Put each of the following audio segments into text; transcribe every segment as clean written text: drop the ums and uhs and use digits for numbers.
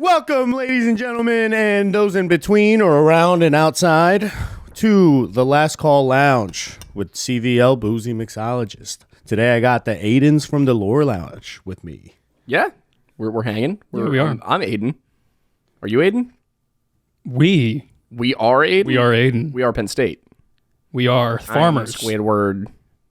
Welcome, ladies and gentlemen, and those in between or around and outside, to the Last Call Lounge with CVL Boozy Mixologist. Today I got the Aidens from the Lore Lounge with me. Yeah, we're hanging. We are. I'm Aiden. Are you Aiden? We are Aiden? are Aiden. We are Penn State. We are farmers. Squidward.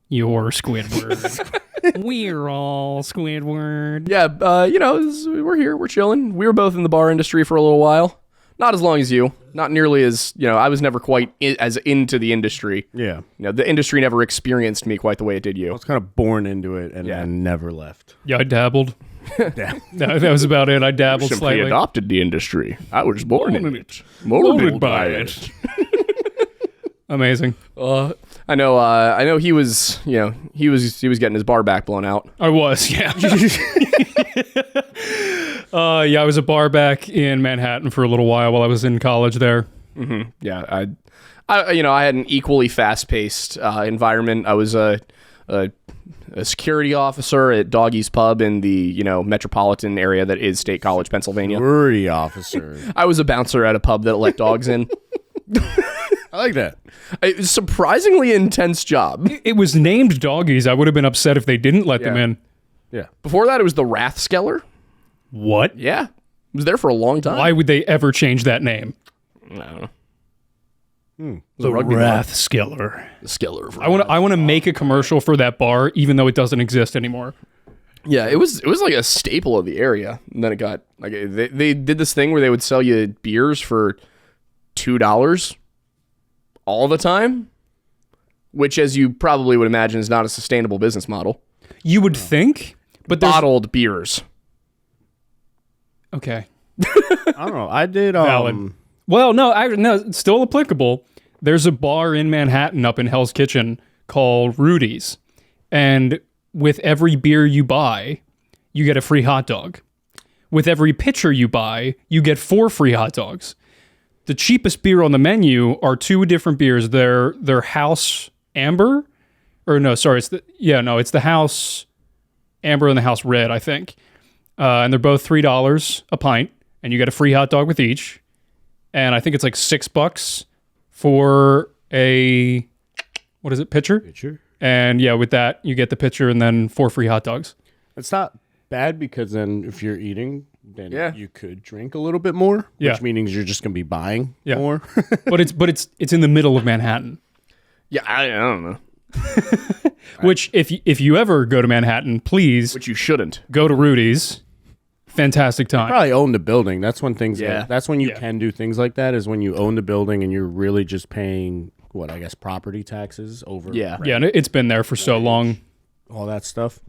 You're Squidward. We're all Squidward. Yeah, we're here. We're chilling. We were both in the bar industry for a little while. Not as long as you. Not nearly as, I was never quite as into the industry. Yeah. The industry never experienced me quite the way it did you. I was kind of born into it and then never left. Yeah, I dabbled. Yeah. That was about it. I dabbled Simply slightly. adopted the industry. I was born in it. Molded by it. Amazing. I know he was, he was getting his bar back blown out. I was, yeah. I was a barback in Manhattan for a little while I was in college there. Mm-hmm. Yeah, I had an equally fast-paced environment. I was a security officer at Doggy's Pub in the metropolitan area that is State College, Pennsylvania. Security officer. I was a bouncer at a pub that let dogs in. I like that. It was a surprisingly intense job. It was named Doggies. I would have been upset if they didn't let them in. Yeah. Before that, it was the Rathskeller. What? Yeah, it was there for a long time. Why would they ever change that name? I don't know. The Rathskeller. The Skeller. I want to make a commercial for that bar, even though it doesn't exist anymore. Yeah, it was like a staple of the area. And then it got like they did this thing where they would sell you beers for $2 all the time, which, as you probably would imagine, is not a sustainable business model. You would think, but there's... Bottled beers. Okay. I don't know. I did. Valid. Well, no, it's still applicable. There's a bar in Manhattan up in Hell's Kitchen called Rudys, and with every beer you buy, you get a free hot dog. With every pitcher you buy, you get 4 free hot dogs. The cheapest beer on the menu are 2 different beers. They're House Amber, or no, sorry, it's the House Amber and the House Red, I think. And they're both $3 a pint, and you get a free hot dog with each. And I think it's like $6 for a, what is it, pitcher? Pitcher. And yeah, with that, you get the pitcher and then 4 free hot dogs. It's not bad because then if you're eating, then you could drink a little bit more, Yeah. which means you're just going to be buying Yeah. more. but it's in the middle of Manhattan. Yeah, I don't know. Which, if you ever go to Manhattan, please Which you shouldn't. go to Rudy's. Fantastic time. Probably own the building. That's when things. Yeah. That's when you can do things like that. Is when you own the building and you're really just paying property taxes over. Yeah. Yeah, and it's been there for so long. All that stuff.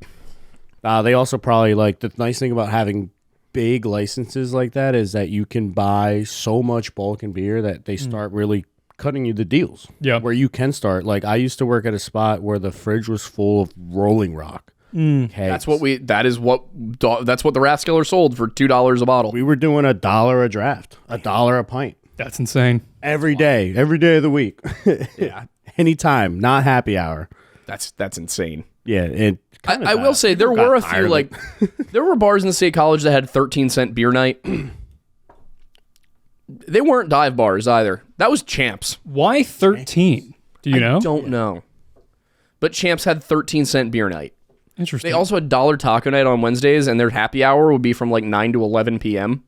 They also probably the nice thing about having big licenses like that is that you can buy so much bulk and beer that they start really cutting you the deals. Yeah. Where you can start. Like I used to work at a spot where the fridge was full of Rolling Rock. That's what the Rathskeller sold for $2 a bottle. We were doing $1 a draft, $1 a pint. That's insane. Every day of the week. Yeah. Anytime, not happy hour. That's insane. Yeah, and I will say there were a few there were bars in the State College that had 13-cent beer night. They weren't dive bars either. That was Champs. Why 13? Do you know? I don't know. But Champs had 13-cent beer night. Interesting. They also had dollar taco night on Wednesdays, and their happy hour would be from 9 to 11 p.m.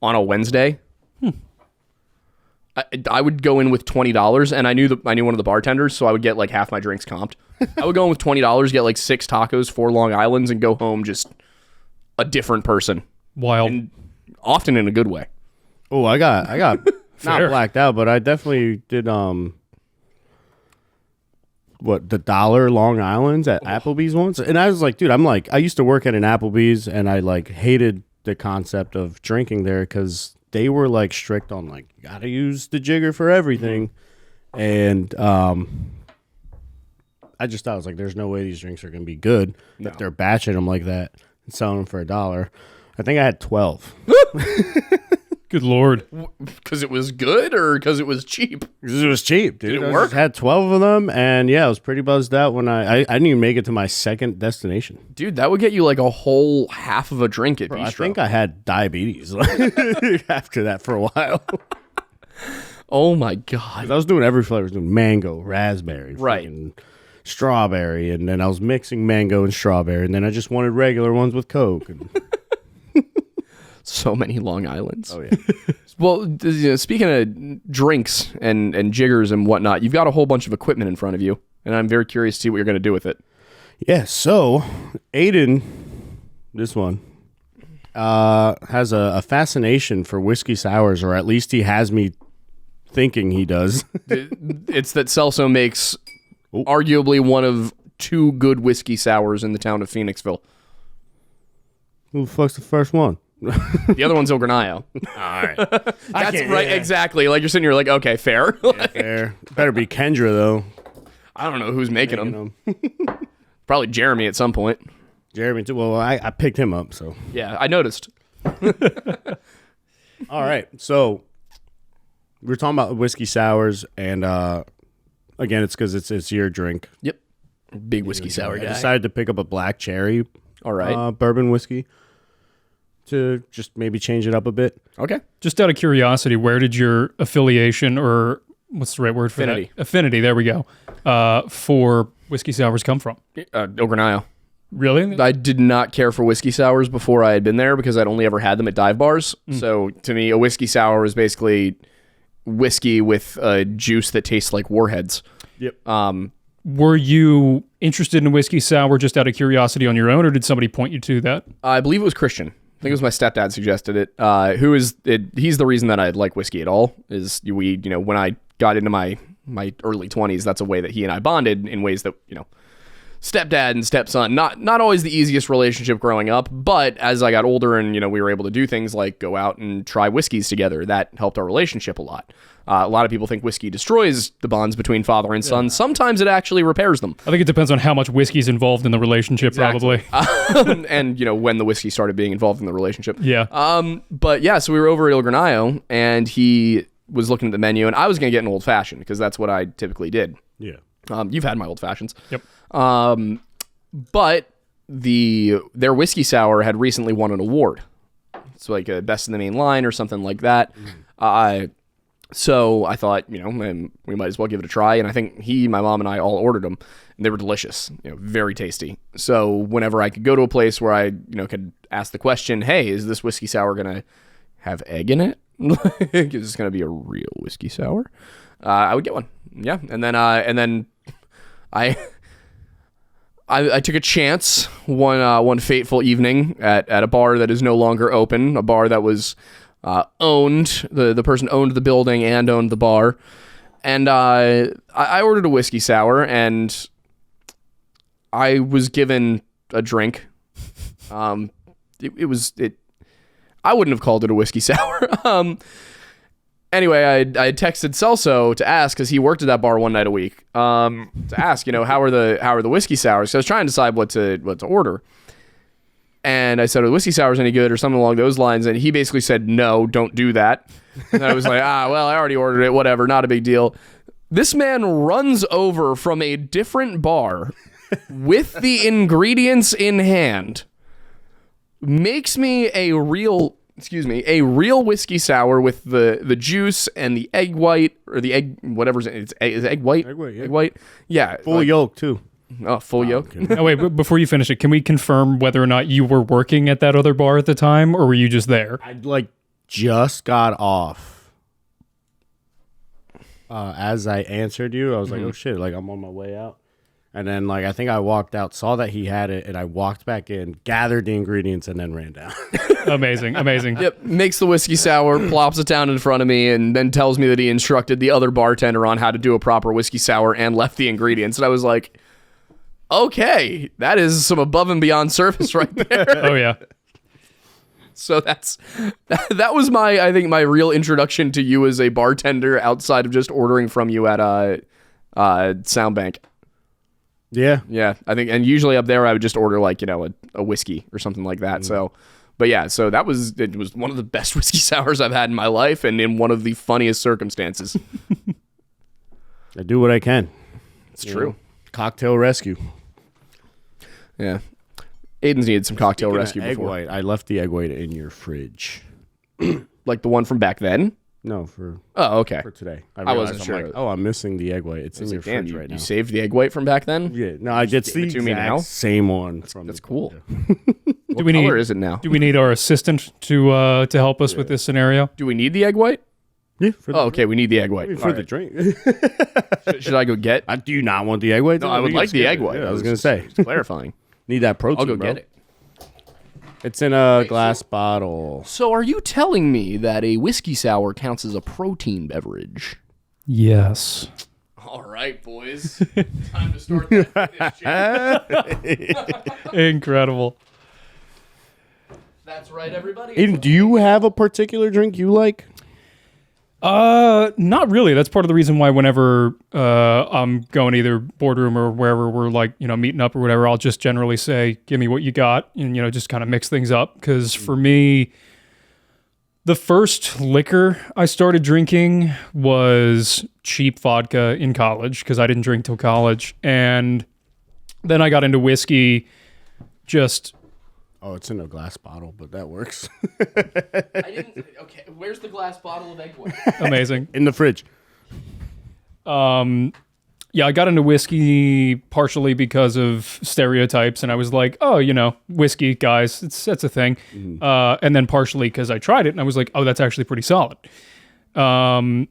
on a Wednesday. I would go in with $20, and I knew one of the bartenders, so I would get half my drinks comped. I would go in with $20, get 6 tacos, 4 Long Islands, and go home just a different person. Wild. And often in a good way. Oh, I got not Fair. blacked out, but I definitely did the $1 Long Islands at Applebee's once. And I was like, dude, I used to work at an Applebee's and I hated the concept of drinking there because they were strict on you gotta use the jigger for everything. And I just thought, I was like, there's no way these drinks are gonna be good if they're batching them like that and selling them for $1. I think I had 12. Good Lord. Because it was good or because it was cheap? It was cheap, dude. Did it I work? just had 12 of them, and yeah, I was pretty buzzed out when I didn't even make it to my second destination. Dude, that would get you like a whole half of a drink at Bro, Bistro. I think I had diabetes after that for a while. Oh my God. I was doing every flavor. I was doing mango, raspberry, Right. freaking strawberry, and then I was mixing mango and strawberry, and then I just wanted regular ones with Coke. And So many Long Islands. oh yeah, Well, speaking of drinks and jiggers and whatnot, you've got a whole bunch of equipment in front of you, and I'm very curious to see what you're going to do with it. yeah. So Aiden, this one, has a fascination for whiskey sours, or at least he has me thinking he does. It's that Celso makes arguably one of 2 good whiskey sours in the town of Phoenixville. Who the fuck's the first one? The other one's El Granillo. All right, That's right, exactly. Like you're sitting here like, okay, fair. fair. Better be Kendra though. I don't know who's making them. Them. Probably Jeremy at some point. Jeremy too. Well, I picked him up, so. Yeah, I noticed. All right, so we're talking about whiskey sours, and again, it's because it's your drink. Yep. Big whiskey sour I guy. decided to pick up a black cherry All right. bourbon whiskey to just maybe change it up a bit. Okay. Just out of curiosity, where did your affiliation, or what's the right word for Affinity. that? Affinity, there we go, for whiskey sours come from? El Granillo. Really? I did not care for whiskey sours before I had been there because I'd only ever had them at dive bars. So to me, a whiskey sour was basically whiskey with a juice that tastes like warheads. Yep. Were you interested in whiskey sour just out of curiosity on your own, or did somebody point you to that? I believe it was Christian. I think it was my stepdad suggested it. He's the reason that I like whiskey at all. Is when I got into my early 20s, that's a way that he and I bonded in ways that stepdad and stepson, not always the easiest relationship growing up, but as I got older and we were able to do things like go out and try whiskeys together, that helped our relationship a lot. A lot of people think whiskey destroys the bonds between father and son. Sometimes it actually repairs them. I think it depends on how much whiskey's involved in the relationship, probably. And when the whiskey started being involved in the relationship. Yeah. But yeah, so we were over at El Granillo, and he was looking at the menu, and I was going to get an old fashioned because that's what I typically did. Yeah. You've had my old fashions. Yep. But their whiskey sour had recently won an award. It's like a best in the main line or something like that. So I thought, we might as well give it a try. And I think my mom and I all ordered them, and they were delicious, very tasty. So whenever I could go to a place where I, could ask the question, hey, is this whiskey sour going to have egg in it? Is this going to be a real whiskey sour? I would get one. Yeah. And then I took a chance one fateful evening at a bar that is no longer open, a bar that was owned. The person owned the building and owned the bar, and I ordered a whiskey sour, and I was given a drink. I wouldn't have called it a whiskey sour. Anyway, I texted Celso to ask, because he worked at that bar one night a week, to ask, how are the whiskey sours? So I was trying to decide what to order. And I said, are the whiskey sours any good or something along those lines? And he basically said, no, don't do that. And I was like, well, I already ordered it, whatever, not a big deal. This man runs over from a different bar with the ingredients in hand, makes me a real whiskey sour with the juice and the egg white, or the egg, whatever's in it. Is egg white? Egg white, yeah. Egg white? Yeah. Full yolk too. Oh, full yolk. Oh, wait, before you finish it, can we confirm whether or not you were working at that other bar at the time, or were you just there? I just got off. As I answered you, I was like, oh shit, I'm on my way out. And then I think I walked out, saw that he had it, and I walked back in, gathered the ingredients, and then ran down. Amazing. Yep, makes the whiskey sour, plops it down in front of me, and then tells me that he instructed the other bartender on how to do a proper whiskey sour and left the ingredients. And I was like, okay, that is some above and beyond service right there. Oh, yeah. So that was I think my real introduction to you as a bartender outside of just ordering from you at Soundbank. Yeah. Yeah, I think, and usually up there I would just order a whiskey or something like that. So, But yeah, so it was one of the best whiskey sours I've had in my life, and in one of the funniest circumstances. I do what I can. It's true. Cocktail rescue. Yeah. Aiden's needed some cocktail Speaking of rescue egg before. white, I left the egg white in your fridge. Like the one from back then? No, for okay. today. I wasn't I'm sure. like, oh, I'm missing the egg white. It's in your fridge right now. You saved the egg white from back then? Yeah, no, I get the gave it to me now? exact same one. That's cool. Yeah. What we need- color is it now? Do we need our assistant to help us with this scenario? Do we need the egg white? Yeah, for the, Oh, okay. We need the egg white. for All the right. drink. Should I go get? Do you not want the egg white? No, I would We can like the skip egg it. white. Yeah, I was gonna say, Just clarifying. need that protein. I'll go bro. get it. It's in a glass bottle. So, are you telling me that a whiskey sour counts as a protein beverage? Yes. All right, boys. Time to start that fitness jam. Incredible. That's right, everybody. Aiden, do you have a particular drink you like? Not really. That's part of the reason why whenever I'm going either boardroom or wherever we're like, meeting up or whatever, I'll just generally say, give me what you got and, just kind of mix things up. Because for me, the first liquor I started drinking was cheap vodka in college because I didn't drink till college. And then I got into whiskey just... Oh, it's in a glass bottle, but that works. Okay, where's the glass bottle of egg white? amazing. In the fridge. Yeah, I got into whiskey partially because of stereotypes, and I was like, oh, whiskey, guys, that's a thing. And then partially because I tried it, and I was like, oh, that's actually pretty solid. But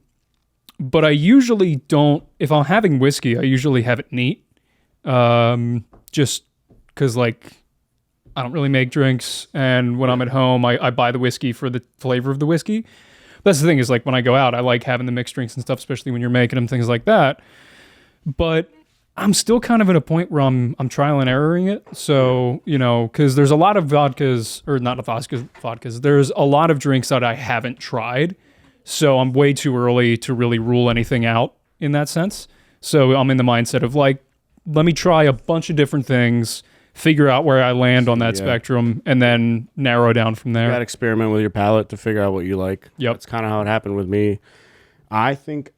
I usually don't, if I'm having whiskey, I usually have it neat. Just because, I don't really make drinks, and when I'm at home, I buy the whiskey for the flavor of the whiskey. That's the thing is, when I go out, I like having the mixed drinks and stuff, especially when you're making them, things like that. But I'm still kind of at a point where I'm trial and erroring it. So, because there's a lot of vodkas, or not vodkas, there's a lot of drinks that I haven't tried. So I'm way too early to really rule anything out in that sense. So I'm in the mindset of let me try a bunch of different things, figure out where I land on that spectrum, and then narrow down from there. You got to experiment with your palate to figure out what you like. Yep. That's kind of how it happened with me. I think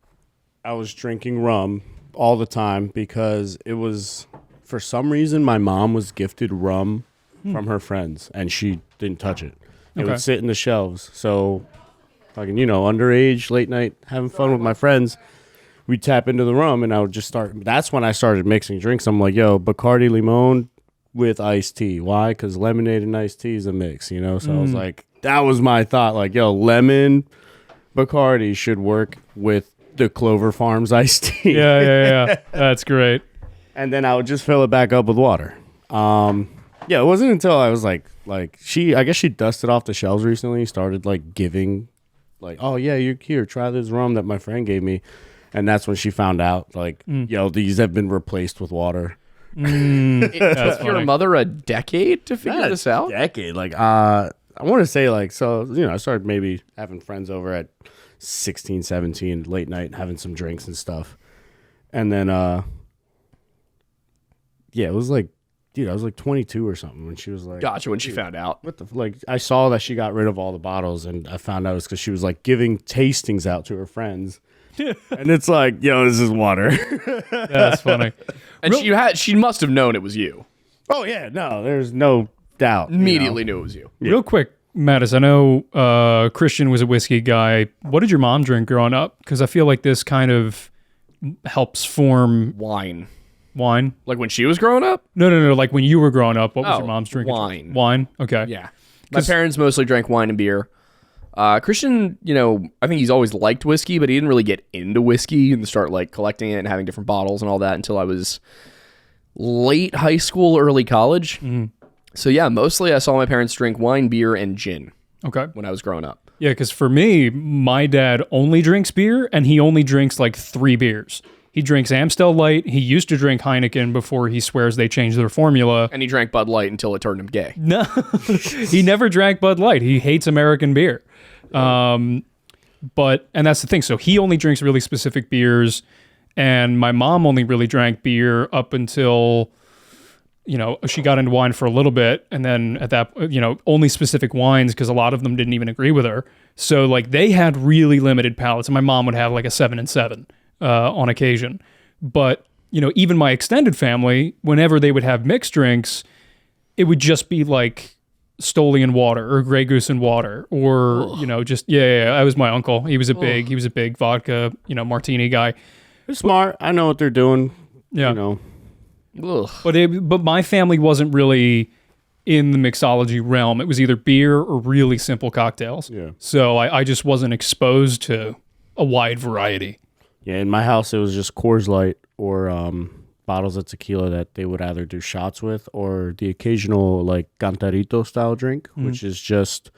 I was drinking rum all the time because it was, for some reason, my mom was gifted rum from her friends, and she didn't touch it. It would sit in the shelves. So, underage, late night, having fun with my friends, we'd tap into the rum, and I would just start. That's when I started mixing drinks. I'm like, yo, Bacardi Limon with iced tea. Why? Because lemonade and iced tea is a mix, So I was like, that was my thought. Lemon Bacardi should work with the Clover Farms iced tea. Yeah. That's great. And then I would just fill it back up with water. It wasn't until I was I guess she dusted off the shelves recently, started giving, oh yeah, you're here, try this rum that my friend gave me. And that's when she found out, these have been replaced with water. It took your funny. mother a decade to figure this out? Decade. I want to say I started maybe having friends over at 16, 17, late night, having some drinks and stuff. And then, it was I was 22 or something when she was like, Gotcha, when she found out. what the, I saw that she got rid of all the bottles, and I found out it's because she was giving tastings out to her friends. And it's this is water. That's funny. And she must have known it was you. Oh yeah, no, there's no doubt. Immediately knew it was you. Real quick, Mattis, I know Christian was a whiskey guy. What did your mom drink growing up? Because I feel like this kind of helps form Wine. wine. Like when she was growing up? No. Like when you were growing up, what was your mom's drinking? Wine. Wine? Okay. Yeah. My parents mostly drank wine and beer. Christian, I think he's always liked whiskey, but he didn't really get into whiskey and start collecting it and having different bottles and all that until I was late high school, early college. Mm-hmm. So yeah, mostly I saw my parents drink wine, beer, and gin. Okay. When I was growing up. Yeah, because for me, my dad only drinks beer, and he only drinks 3 beers. He drinks Amstel Light. He used to drink Heineken before he swears they changed their formula. And he drank Bud Light until it turned him gay. No, he never drank Bud Light. He hates American beer. And that's the thing. So he only drinks really specific beers, and my mom only really drank beer up until she got into wine for a little bit, and then at that, only specific wines because a lot of them didn't even agree with her. So like they had really limited palates, and my mom would have like a 7 and 7 on occasion. But even my extended family, whenever they would have mixed drinks, it would just be like Stoli and water or Grey Goose and water, or just I was my uncle. He was a big vodka martini guy. They're smart. I know what they're doing. Yeah. But my family wasn't really in the mixology realm. It was either beer or really simple cocktails. Yeah. So I just wasn't exposed to a wide variety. Yeah, in my house it was just Coors Light or bottles of tequila that they would either do shots with, or the occasional like cantarito style drink, which is just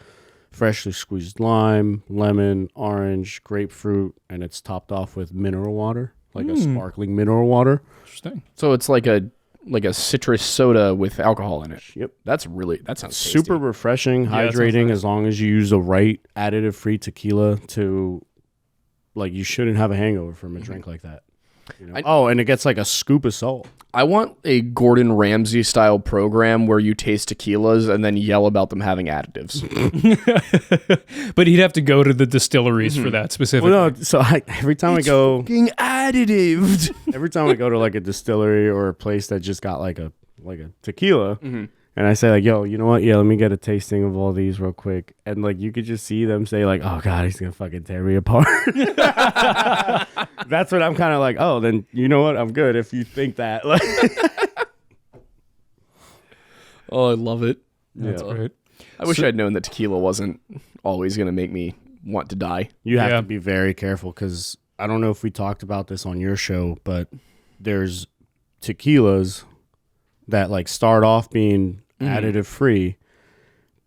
freshly squeezed lime, lemon, orange, grapefruit, and it's topped off with mineral water, like a sparkling mineral water. Interesting. So it's like a citrus soda with alcohol in it. Yep. That sounds tasty. Super refreshing, hydrating, as long as you use the right additive-free tequila to, like, you shouldn't have a hangover from a drink like that. And it gets like a scoop of salt. I want a Gordon Ramsay style program where you taste tequilas and then yell about them having additives. But he'd have to go to the distilleries for that specifically. Well, no, so every time I go, fucking additive. every time I go to like a distillery or a place that just got like a tequila, and I say like, yo, you know what? Yeah, let me get a tasting of all these real quick. And like you could just see them say like, oh God, he's gonna fucking tear me apart. That's what I'm kind of like, oh, then you know what? I'm good if you think that. Like, oh, I love it. That's great. I wish I'd known that tequila wasn't always gonna make me want to die. you have to be very careful, because I don't know if we talked about this on your show, but there's tequilas that like start off being additive free,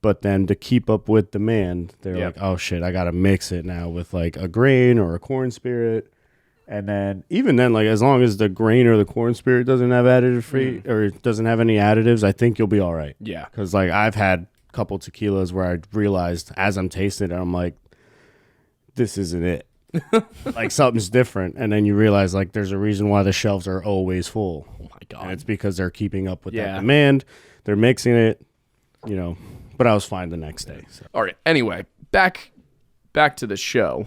but then to keep up with demand, they're like, oh shit, I gotta mix it now with like a grain or a corn spirit. And then even then, like as long as the grain or the corn spirit doesn't have additive free or doesn't have any additives, I think you'll be all right. Yeah. Because like I've had a couple tequilas where I realized as I'm tasting it, I'm like, this isn't it. Like something's different. And then you realize like there's a reason why the shelves are always full. Oh my God. And it's because they're keeping up with that demand. They're mixing it, but I was fine the next day. So. All right. Anyway, back to the show.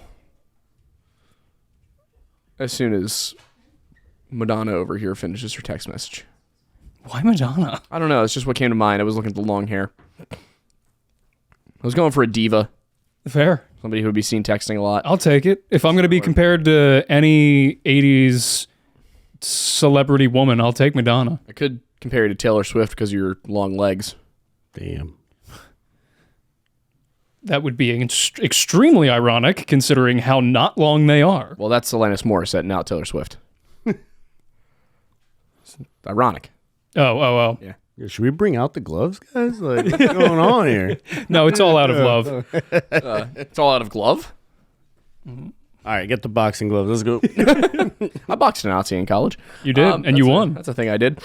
As soon as Madonna over here finishes her text message. Why Madonna? I don't know. It's just what came to mind. I was looking at the long hair. I was going for a diva. Fair. Somebody who would be seen texting a lot. I'll take it. If I'm going to be compared to any 80s celebrity woman, I'll take Madonna. I could compare you to Taylor Swift because of your long legs. Damn. That would be extremely ironic considering how not long they are. Well, that's Alanis Morissette, not Taylor Swift. Ironic. Oh. Yeah. Should we bring out the gloves, guys? Like, what's going on here? No, it's all out of love. It's all out of glove. All right, get the boxing gloves. Let's go. I boxed a Nazi in college. You did, and you won. That's a thing I did.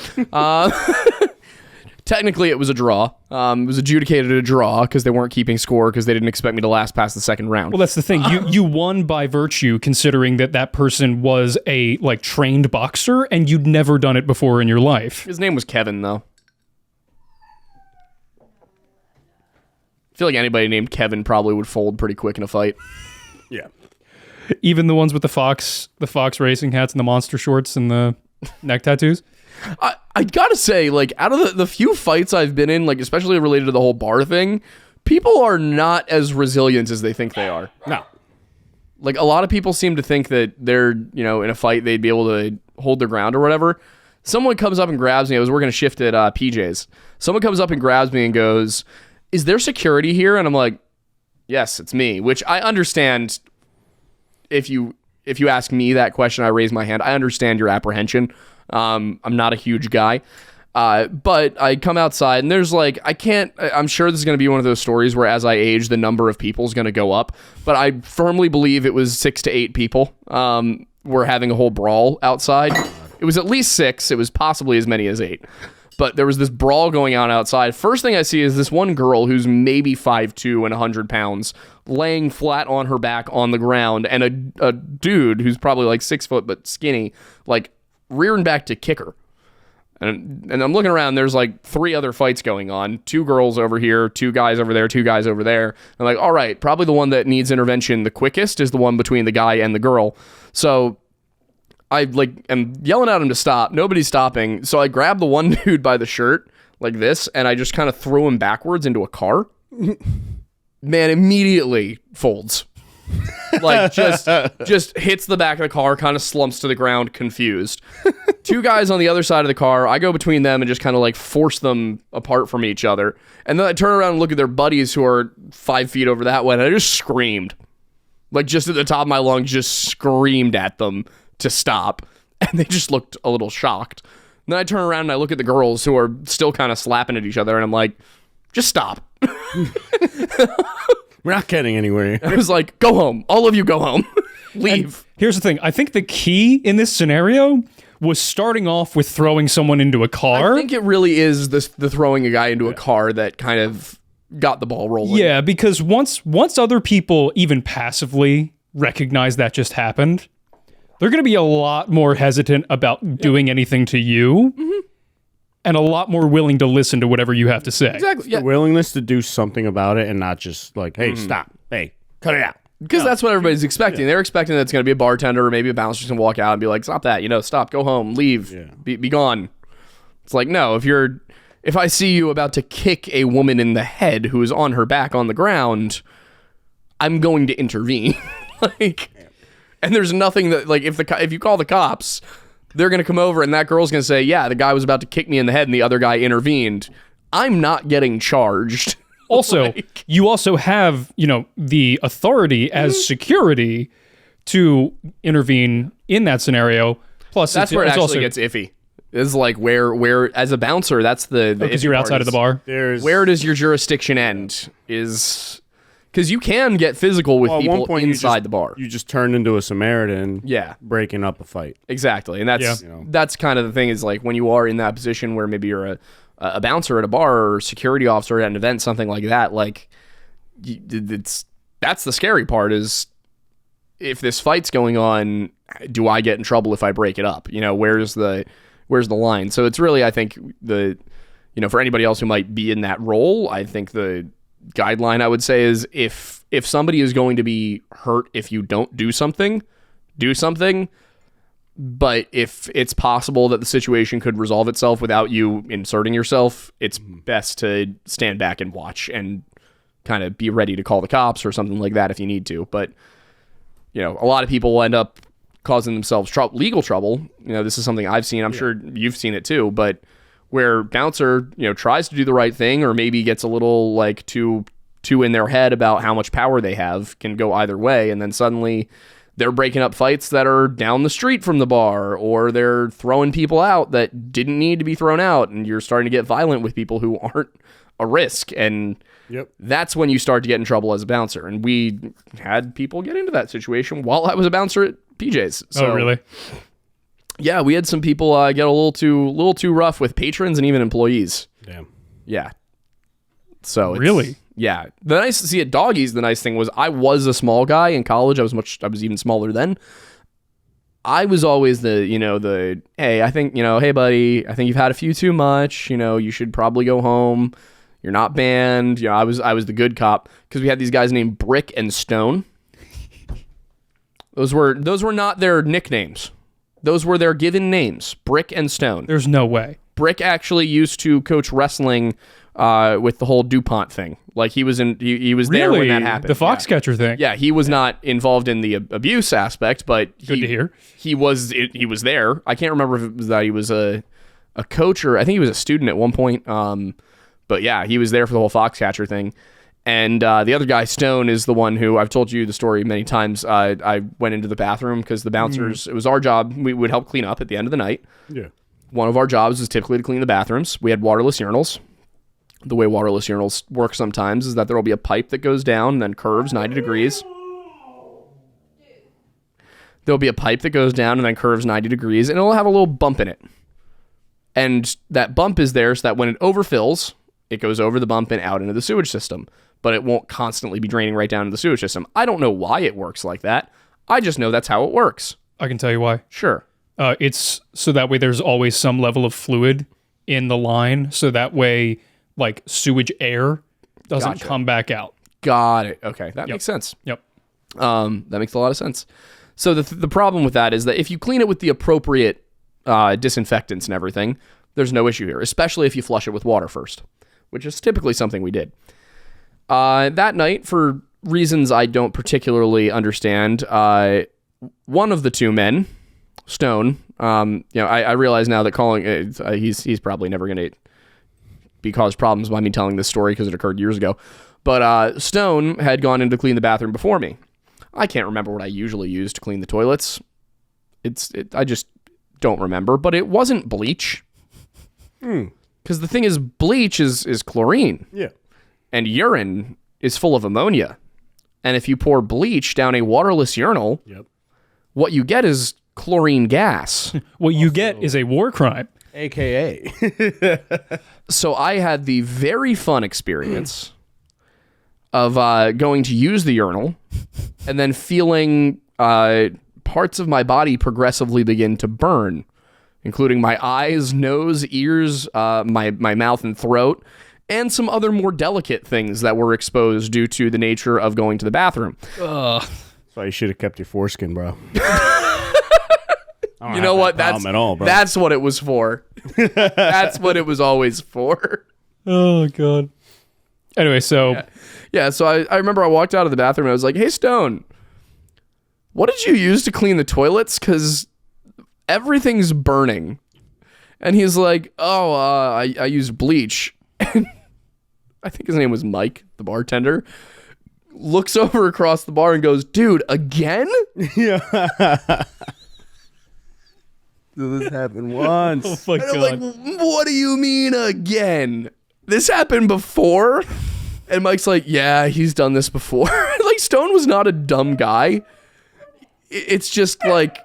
Technically, it was a draw. It was adjudicated a draw because they weren't keeping score because they didn't expect me to last past the second round. Well, that's the thing. You won by virtue, considering that person was a trained boxer and you'd never done it before in your life. His name was Kevin, though. I feel like anybody named Kevin probably would fold pretty quick in a fight. Yeah. Even the ones with the fox racing hats and the monster shorts and the neck tattoos. I gotta say, out of the few fights I've been in, especially related to the whole bar thing, people are not as resilient as they think they are. No. A lot of people seem to think that they're, in a fight, they'd be able to hold their ground or whatever. Someone comes up and grabs me. I was working a shift at PJ's. Someone comes up and grabs me and goes, "Is there security here?" And I'm like, "Yes, it's me," which I understand. If you ask me that question, I raise my hand. I understand your apprehension. I'm not a huge guy. But I come outside and there's I'm sure this is going to be one of those stories where as I age, the number of people is going to go up. But I firmly believe it was 6 to 8 people were having a whole brawl outside. It was at least 6. It was possibly as many as 8. But there was this brawl going on outside. First thing I see is this one girl who's maybe 5'2" and 100 pounds laying flat on her back on the ground, and a dude who's probably 6 foot but skinny, rearing back to kick her. And I'm looking around, there's like 3 other fights going on. 2 girls over here, 2 guys over there, 2 guys over there. I'm like, all right, probably the one that needs intervention the quickest is the one between the guy and the girl. So I like am yelling at him to stop. Nobody's stopping. So I grab the one dude by the shirt like this, and I just kind of throw him backwards into a car. Man, immediately folds. Like just hits the back of the car, kind of slumps to the ground, confused. 2 guys on the other side of the car, I go between them and just kind of like force them apart from each other. And then I turn around and look at their buddies who are 5 feet over that way, and I just screamed. Like just at the top of my lungs, just screamed at them to stop. And they just looked a little shocked. And then I turn around and I look at the girls who are still kind of slapping at each other, and I'm like, just stop. We're not getting anywhere. I was like, go home. All of you go home. Leave. And here's the thing. I think the key in this scenario was starting off with throwing someone into a car. I think it really is the throwing a guy into a car that kind of got the ball rolling. Yeah, because once other people even passively recognize that just happened, they're going to be a lot more hesitant about doing anything to you. Mm-hmm. And a lot more willing to listen to whatever you have to say. Exactly. Yeah. The willingness to do something about it and not just like, hey, stop. Hey, cut it out. Because that's what everybody's expecting. Yeah. They're expecting that it's going to be a bartender or maybe a bouncer who's going to walk out and be like, stop that. Stop. Go home. Leave. Yeah. Be gone. It's like, no, if I see you about to kick a woman in the head who is on her back on the ground, I'm going to intervene. And there's nothing that, like, if you call the cops, they're going to come over and that girl's going to say, yeah, the guy was about to kick me in the head and the other guy intervened. I'm not getting charged. Also, you also have, the authority as security to intervene in that scenario. Plus, that's where it actually also gets iffy. It's like where as a bouncer, that's the because you're outside of the bar. Where does your jurisdiction end? Is because you can get physical with people inside the bar. You just turn into a Samaritan, yeah, breaking up a fight. Exactly, and that's kind of the thing. Is like when you are in that position where maybe you're a bouncer at a bar or security officer at an event, something like that. Like, that's the scary part. Is if this fight's going on, do I get in trouble if I break it up? Where's the line? So it's really, I think for anybody else who might be in that role, I think the guideline I would say is if somebody is going to be hurt if you don't do something, do something. But if it's possible that the situation could resolve itself without you inserting yourself, it's best to stand back and watch and kind of be ready to call the cops or something like that if you need to. But, a lot of people will end up causing themselves legal trouble. This is something I've seen. I'm sure you've seen it too. But where bouncer, tries to do the right thing or maybe gets a little like too in their head about how much power they have, can go either way. And then suddenly they're breaking up fights that are down the street from the bar, or they're throwing people out that didn't need to be thrown out, and you're starting to get violent with people who aren't a risk. And that's when you start to get in trouble as a bouncer. And we had people get into that situation while I was a bouncer at PJ's. So, oh, really? Yeah, we had some people get a little too rough with patrons and even employees. Damn. Yeah. So really? Yeah. The nice to see at Doggies, the nice thing was I was a small guy in college. I was even smaller then. I was always the hey, I think, hey buddy, I think you've had a few too much, you should probably go home. You're not banned. I was the good cop because we had these guys named Brick and Stone. Those were not their nicknames. Those were their given names, Brick and Stone. There's no way. Brick actually used to coach wrestling with the whole DuPont thing. Like he was there when that happened. The Foxcatcher thing. Yeah, he was not involved in the abuse aspect, but good to hear. He was there. I can't remember if it was that he was a coach or I think he was a student at one point. But yeah, he was there for the whole Foxcatcher thing. And the other guy, Stone, is the one who, I've told you the story many times. I went into the bathroom because the bouncers, it was our job. We would help clean up at the end of the night. Yeah. One of our jobs is typically to clean the bathrooms. We had waterless urinals. The way waterless urinals work sometimes is that there will be a pipe that goes down and then curves 90 degrees. There'll be a pipe that goes down and then curves 90 degrees, and it'll have a little bump in it. And that bump is there so that when it overfills, it goes over the bump and out into the sewage system. But it won't constantly be draining right down into the sewage system. I don't know why it works like that. I just know that's how it works. I can tell you why. Sure. It's so that way there's always some level of fluid in the line, so that way like sewage air doesn't Gotcha. come back out. Got it. Okay, that makes sense. Yep. That makes a lot of sense. So the problem with that is that if you clean it with the appropriate disinfectants and everything, there's no issue here, especially if you flush it with water first, which is typically something we did. That night, for reasons I don't particularly understand, one of the two men, Stone, I realize now that calling he's probably never going to cause problems by me telling this story because it occurred years ago. But Stone had gone in to clean the bathroom before me. I can't remember what I usually use to clean the toilets. I just don't remember. But it wasn't bleach. Because the thing is, bleach is chlorine. Yeah. And urine is full of ammonia. And if you pour bleach down a waterless urinal, what you get is chlorine gas. What you get is a war crime. AKA. So I had the very fun experience of going to use the urinal and then feeling parts of my body progressively begin to burn, including my eyes, nose, ears, my mouth and throat, and some other more delicate things that were exposed due to the nature of going to the bathroom. That's why you should have kept your foreskin, bro. You know what? That's what it was for. That's what it was always for. Oh god. Anyway, so Yeah, so I remember I walked out of the bathroom and I was like, "Hey, Stone, what did you use to clean the toilets? Because everything's burning." And he's like, "Oh, I used bleach." And I think his name was Mike, the bartender. Looks over across the bar and goes, "Dude, again?" Yeah. This happened once. oh my And I'm god. like, "What do you mean again? This happened before?" And Mike's like, "Yeah, he's done this before." Like, Stone was not a dumb guy. It's just like,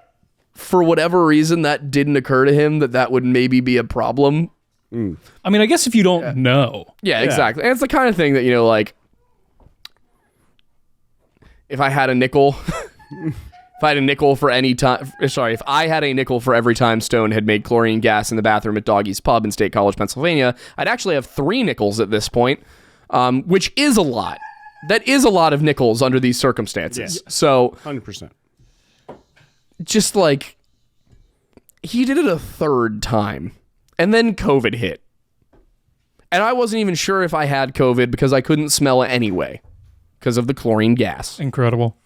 for whatever reason, that didn't occur to him that would maybe be a problem. I mean, I guess if you don't know. Yeah, exactly. And it's the kind of thing that, like, if I had a nickel, if I had a nickel for any time, sorry, if I had a nickel for every time Stone had made chlorine gas in the bathroom at Doggy's Pub in State College, Pennsylvania, I'd actually have 3 nickels at this point, which is a lot. That is a lot of nickels under these circumstances. Yeah. So 100%. just like, he did it a 3rd time, and then COVID hit. And I wasn't even sure if I had COVID because I couldn't smell it anyway because of the chlorine gas. Incredible.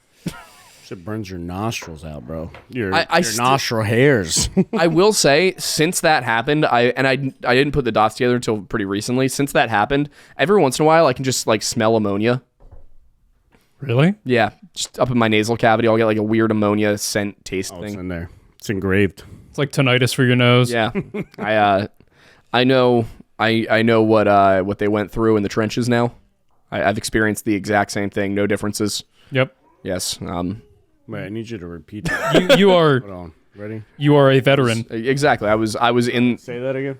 Shit burns your nostrils out, bro. Your I nostril hairs. I will say, since that happened, I didn't put the dots together until pretty recently. Since that happened, every once in a while I can just like smell ammonia. Really? Yeah, just up in my nasal cavity, I'll get like a weird ammonia scent taste It's thing. in there. It's engraved. It's like tinnitus for your nose. Yeah, I know what they went through in the trenches now. I've experienced the exact same thing, no differences. Yep. Yes. Wait, I need you to repeat that. You are Hold on. Ready? you are a veteran. Exactly. I was in. Say that again.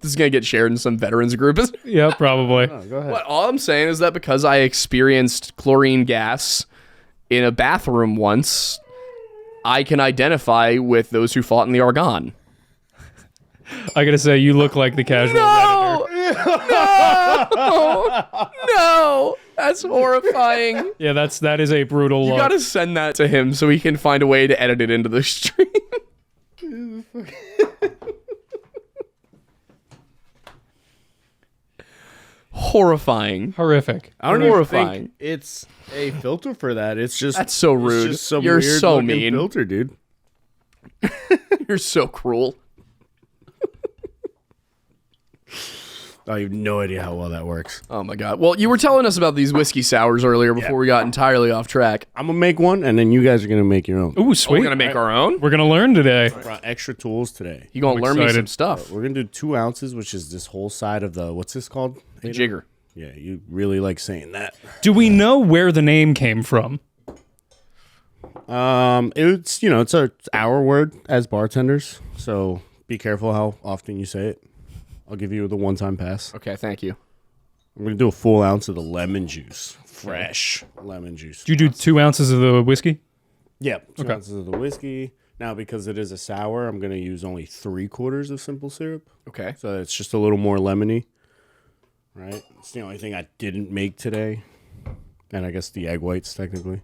This is gonna get shared in some veterans group. Yeah, probably. Oh, go ahead. What all I'm saying is that because I experienced chlorine gas in a bathroom once, I can identify with those who fought in the Argonne. I gotta say, you look like the casual Redditor. No, that's horrifying. Yeah, that is a brutal You look. gotta send that to him so he can find a way to edit it into the stream. Horrifying. Horrific. I don't even horrifying. think it's a filter for that. It's just That's so it's rude. just some You're weird so looking mean. filter, dude. You're so cruel. I have no idea how well that works. Oh my god. Well, you were telling us about these whiskey sours earlier before we got entirely off track. I'm gonna make one, and then you guys are gonna make your own. Ooh, We're sweet. gonna make our own. We're gonna learn today. Brought extra tools today. You gonna I'm learn me some excited. stuff. We're gonna do 2 ounces, which is this whole side of the what's this called? The jigger. Yeah, you really like saying that. Do we know where the name came from? It's it's our word as bartenders, so be careful how often you say it. I'll give you the one-time pass. Okay, thank you. I'm gonna do a full ounce of the lemon juice, fresh lemon juice. Do you do 2 ounces of the whiskey? Yeah, 2 ounces of the whiskey, Now, because it is a sour, I'm going to use only 3/4 of simple syrup. Okay. So it's just a little more lemony. Right? It's the only thing I didn't make today. And I guess the egg whites, technically.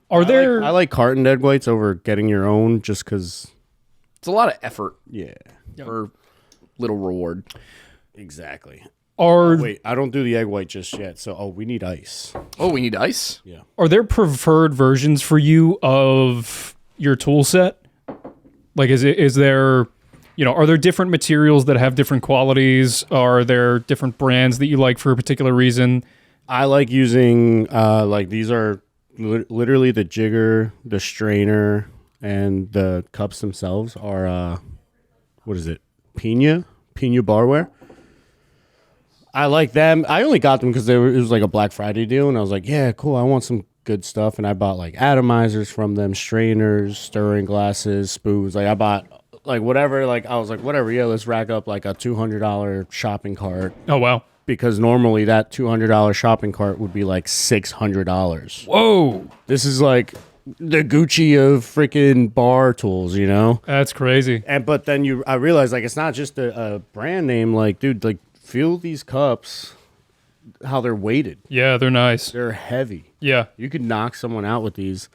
Are there? I like cartoned egg whites over getting your own just because. It's a lot of effort Yeah. for little reward. Exactly. Are Wait, I don't do the egg white just yet. So, we need ice. Oh, we need ice? Yeah. Are there preferred versions for you of your tool set? Like, is there, are there different materials that have different qualities? Are there different brands that you like for a particular reason? I like using, these are literally the jigger, the strainer, and the cups themselves are, what is it? Pina Barware. I like them. I only got them because it was like a Black Friday deal, and I was like, yeah, cool. I want some good stuff, and I bought like atomizers from them, strainers, stirring glasses, spoons. Like I bought like whatever. Like I was like, whatever. Yeah, let's rack up like a $200 shopping cart Oh, wow. because normally that $200 shopping cart would be like $600. Whoa. This is like the Gucci of freaking bar tools, you know. That's crazy. But then I realized like it's not just a brand name. Like, dude, like feel these cups, how they're weighted. Yeah, they're nice. They're heavy. Yeah. You could knock someone out with these,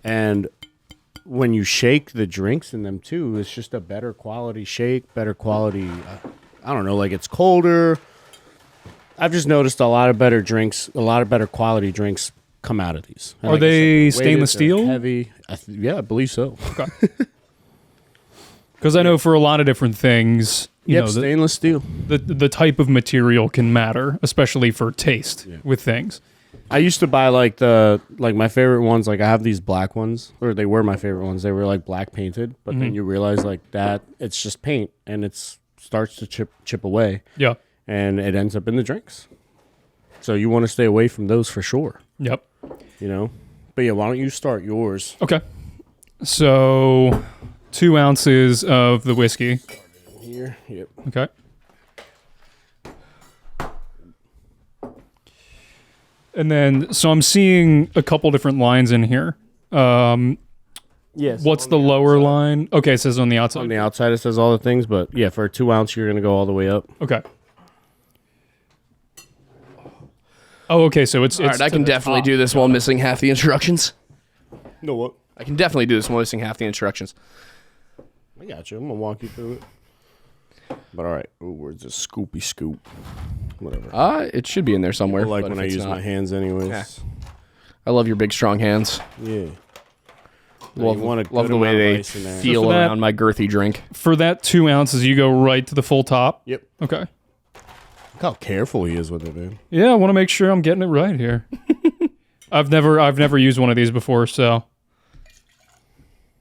and when you shake the drinks in them too, it's just a better quality shake, better quality. I don't know, like it's colder. I've just noticed a lot of better drinks, a lot of better quality drinks come out of these. And Are like I said, they weighted, stainless they're steel? Heavy. Yeah, I believe so. Because I know for a lot of different things, Yep, stainless steel. the type of material can matter, especially for taste with things. I used to buy like my favorite ones. Like I have these black ones, or they were my favorite ones. They were like black painted, but then you realize like that it's just paint and it starts to chip away. Yeah. And it ends up in the drinks. So you want to stay away from those for sure. Yep. But yeah, why don't you start yours? Okay. So 2 ounces of the whiskey. Here, yep. Okay. And then, so I'm seeing a couple different lines in here. Yes. What's the lower line? Okay, it says on the outside. On the outside it says all the things, but yeah, for a 2 ounce you're gonna go all the way up. Okay. Oh, okay. So it's. All right, I can definitely do this while missing half the instructions. No what? I can definitely do this while missing half the instructions. I got you. I'm gonna walk you through it. But all right, ooh, where's the scoopy scoop? Whatever. It should be in there somewhere. I like but when if I it's use not- my hands, anyways. Yeah. I love your big strong hands. Yeah. Love, you want a love good the way amount of they ice in there. feel So for that- around my girthy drink. For that 2 ounces, you go right to the full top. Yep. Okay. Look how careful he is with it, man. Yeah, I want to make sure I'm getting it right here. I've never used one of these before, so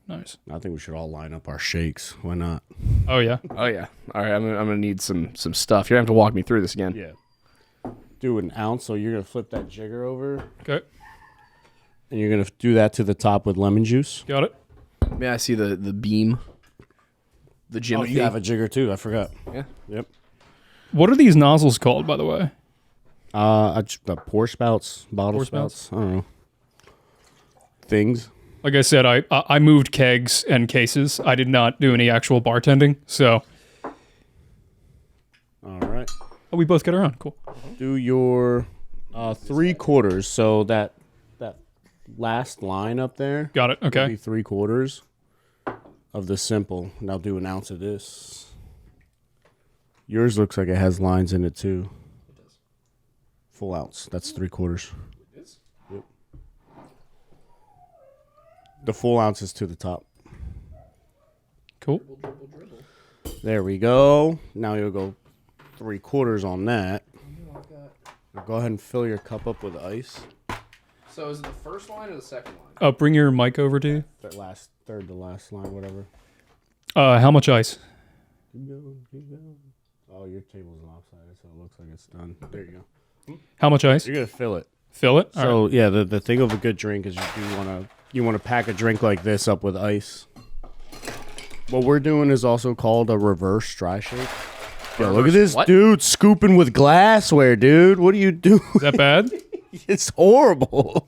nice. I think we should all line up our shakes. Why not? Oh yeah. Oh yeah. All right, I'm gonna need some stuff. You're gonna have to walk me through this again. Yeah. Do an ounce, so you're gonna flip that jigger over, Okay. and you're gonna do that to the top with lemon juice. Got it. May I see the beam? The Jimothy. Oh, you have a jigger too. I forgot. Yeah. Yep. What are these nozzles called, by the way? The pour spouts, bottle Pour spouts. spouts? I don't know. Things. Like I said, I moved kegs and cases. I did not do any actual bartending, so. All right. Oh, we both got our own. Cool. Do your 3/4. So that last line up there. Got it. Will Okay. be 3/4 of the simple. Now do an ounce of this. Yours looks like it has lines in it too. It does. Full ounce. That's 3/4. It is? Yep. The full ounce is to the top. Cool. There we go. Now you'll go 3/4 on that. Now go ahead and fill your cup up with ice. So is it the first line or the second line? Oh, bring your mic over to you. Third to last line, whatever. How much ice? Keep going, keep going. Oh, your table's lopsided, so it looks like it's done. There you go. How much ice? You're gonna fill it. Fill it. All So right. yeah, the thing of a good drink is you wanna pack a drink like this up with ice. What we're doing is also called a reverse dry shake. Yeah, look at this what? dude scooping with glassware, dude. What are you doing? Is that bad? It's horrible.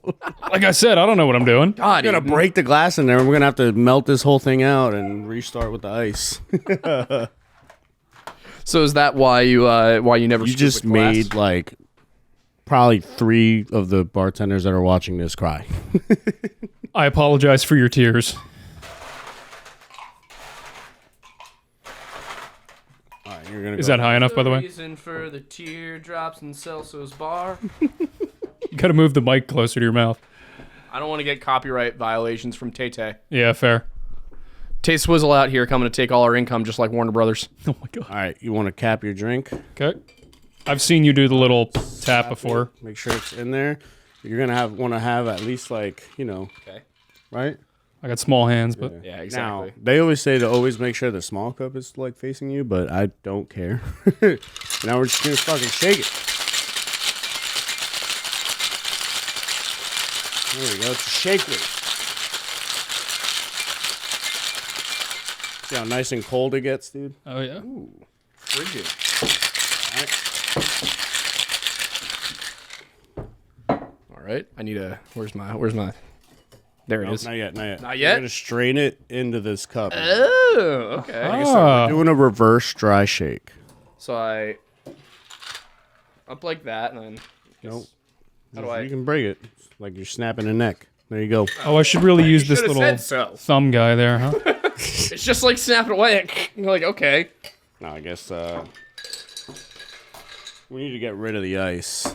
Like I said, I don't know what I'm doing. God, We're gonna Eden. break the glass in there, and we're gonna have to melt this whole thing out and restart with the ice. So is that why you never? You scoop just with glass? made like probably 3 of the bartenders that are watching this cry. I apologize for your tears. All right, you're gonna. Is that high enough, by the way? Reason for the teardrops in Celso's bar. You gotta move the mic closer to your mouth. I don't want to get copyright violations from Tay Tay. Yeah, fair. Tay Swizzle out here coming to take all our income, just like Warner Brothers. Oh my god. All right, you want to cap your drink? Okay. I've seen you do the little tap before. Make sure it's in there. You're gonna want to have at least like Okay. right. I got small hands, but Yeah, exactly. Now, they always say to always make sure the small cup is like facing you, but I don't care. Now we're just gonna fucking shake it. There we go. It's a shake weight. See how nice and cold it gets, dude? oh yeah. Frigid. All right. I need a. Where's my? There it Nope, is. not yet, not yet. Not We're yet? gonna strain it into this cup. Oh, okay. Ah. Doing a reverse dry shake. So I up like that, and then Nope. how do I? You can break it. It's like you're snapping a neck. There you go. Oh, I should really use this Should've little said so. thumb guy there, huh? It's just like snapping away. You're like, okay. Now I guess we need to get rid of the ice.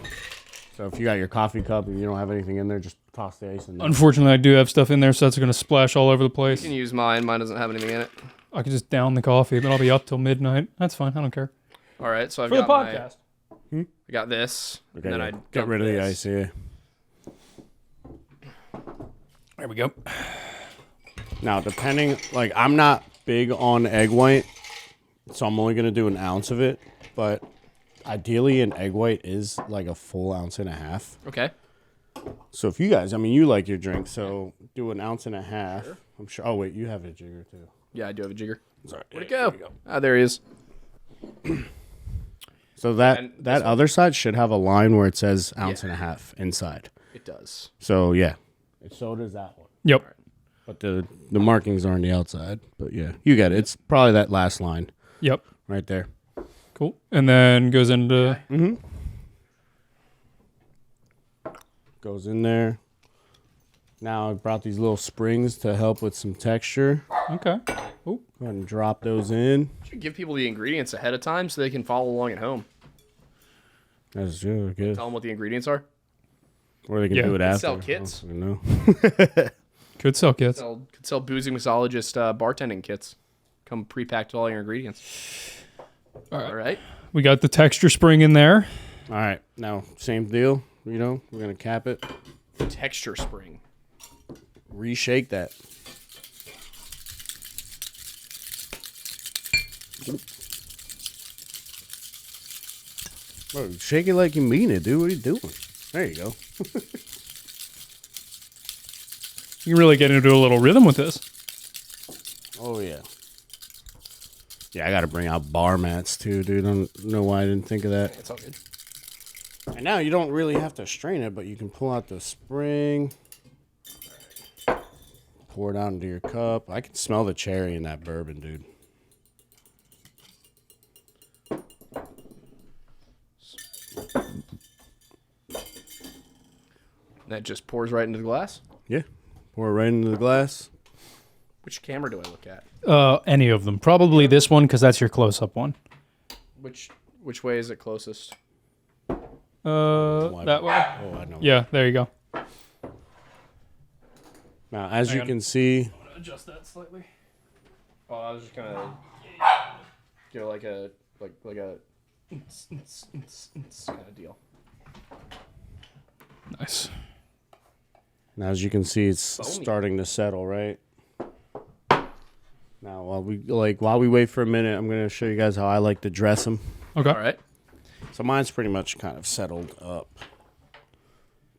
So if you got your coffee cup and you don't have anything in there, just toss the ice in there. Unfortunately, I do have stuff in there, so that's gonna splash all over the place. You can use mine. Mine doesn't have anything in it. I could just down the coffee, but I'll be up till midnight. That's fine. I don't care. All right. So I've For the got podcast. I got this. Okay, and then yeah. I Get dump rid of the this. ice here. There we go. Now, depending, like, I'm not big on egg white, so I'm only going to do an ounce of it. But ideally, an egg white is like a full ounce and a half. Okay. So if you guys, I mean, you like your drink, so do an ounce and a half. Sure. I'm sure. Oh, wait, you have a jigger, too. Yeah, I do have a jigger. Sorry. Where'd it Yeah, go? Ah, there he is. So that And this that one? other side should have a line where it says ounce and a half inside. It does. So, yeah. So does that one. Yep. But the markings are on the outside. But, yeah, you get it. It's probably that last line Yep. right there. Cool. And then goes into Goes in there. Now I brought these little springs to help with some texture. okay. Oh, Go ahead and drop those in. Should give people the ingredients ahead of time so they can follow along at home. That's really good. Tell them what the ingredients are. Or they can Yeah. do it They after. sell kits. I don't know. could sell kits. Could sell boozy mixologist bartending kits. Come pre-packed with all your ingredients. All right. We got the texture spring in there. All right. Now, same deal. You know, we're going to cap it. Texture spring. Reshake that. Bro, shake it like you mean it, dude. What are you doing? There you go. You can really get into a little rhythm with this. Oh, yeah. Yeah, I got to bring out bar mats, too, dude. I don't know why I didn't think of that. It's all good. And now you don't really have to strain it, but you can pull out the spring. Pour it out into your cup. I can smell the cherry in that bourbon, dude. That just pours right into the glass. Yeah. Pour it right into the glass. Which camera do I look at? Any of them. Probably this one because that's your close-up one. Which way is it closest? That way. Oh, I know. Yeah, there you go. Now, as Hang you on. can see, Adjust that slightly. Oh, I was just gonna get like a kind of deal. Nice. now as you can see, it's Foamy. starting to settle, right? Now, while we wait for a minute, I'm gonna show you guys how I like to dress them. Okay. All right. So mine's pretty much kind of settled up,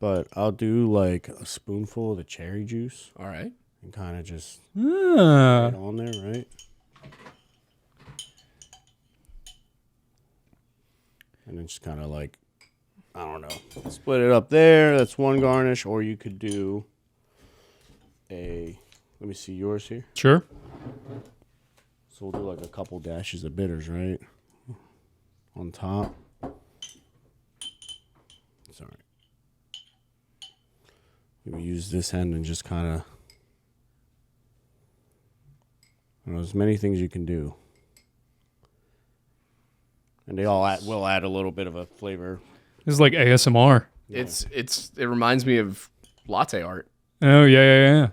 but I'll do like a spoonful of the cherry juice All right. and kind of just Ah. get on there, right? And then just kind of like, I don't know. Split it up there. That's one garnish. Or you could do a, let me see yours here. Sure. So we'll do like a couple dashes of bitters, right? On top. Sorry. We use this end and just kind of, there's many things you can do. And they all will add a little bit of a flavor. This is like ASMR. Yeah. It reminds me of latte art. Oh, yeah.